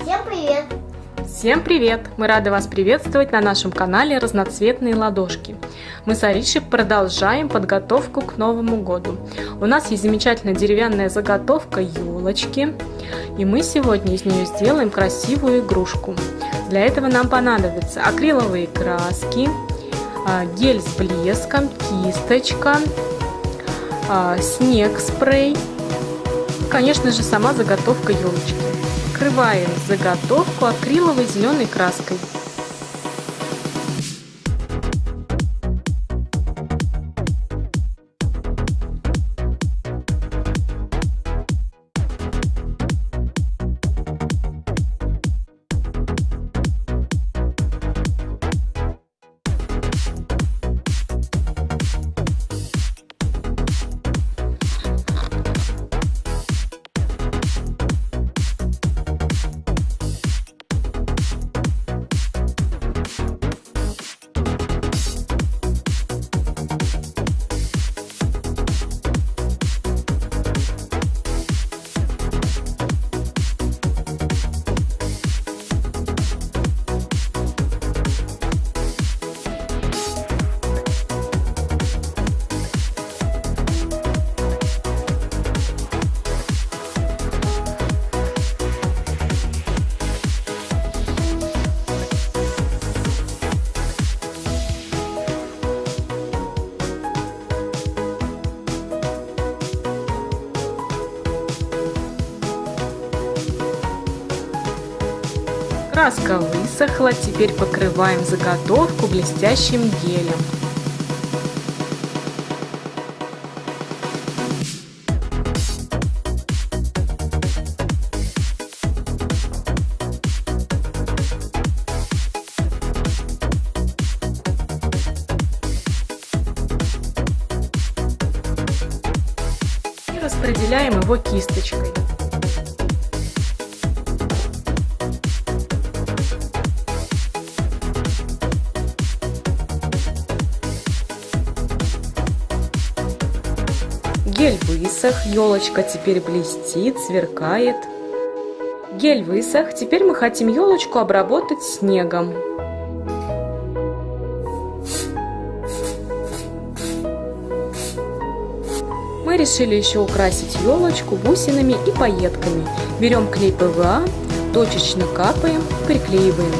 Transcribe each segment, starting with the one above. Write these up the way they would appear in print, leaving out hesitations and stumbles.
Всем привет! Всем привет! Мы рады вас приветствовать на нашем канале «Разноцветные ладошки». Мы с Аришей продолжаем подготовку к Новому году. У нас есть замечательная деревянная заготовка елочки, и мы сегодня из нее сделаем красивую игрушку. Для этого нам понадобятся акриловые краски, гель с блеском, кисточка, снег-спрей, конечно же, сама заготовка елочки. Покрываем заготовку акриловой зеленой краской. Краска высохла, теперь покрываем заготовку блестящим гелем. И распределяем его кисточкой. Гель высох, елочка теперь блестит, сверкает. Гель высох, теперь мы хотим елочку обработать снегом. Мы решили еще украсить елочку бусинами и пайетками. Берем клей ПВА, точечно капаем, приклеиваем.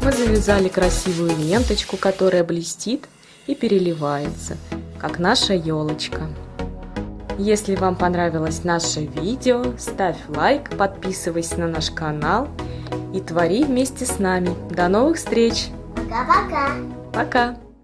Мы завязали красивую ленточку, которая блестит и переливается, как наша елочка. Если вам понравилось наше видео, ставь лайк, подписывайся на наш канал и твори вместе с нами. До новых встреч! Пока-пока! Пока!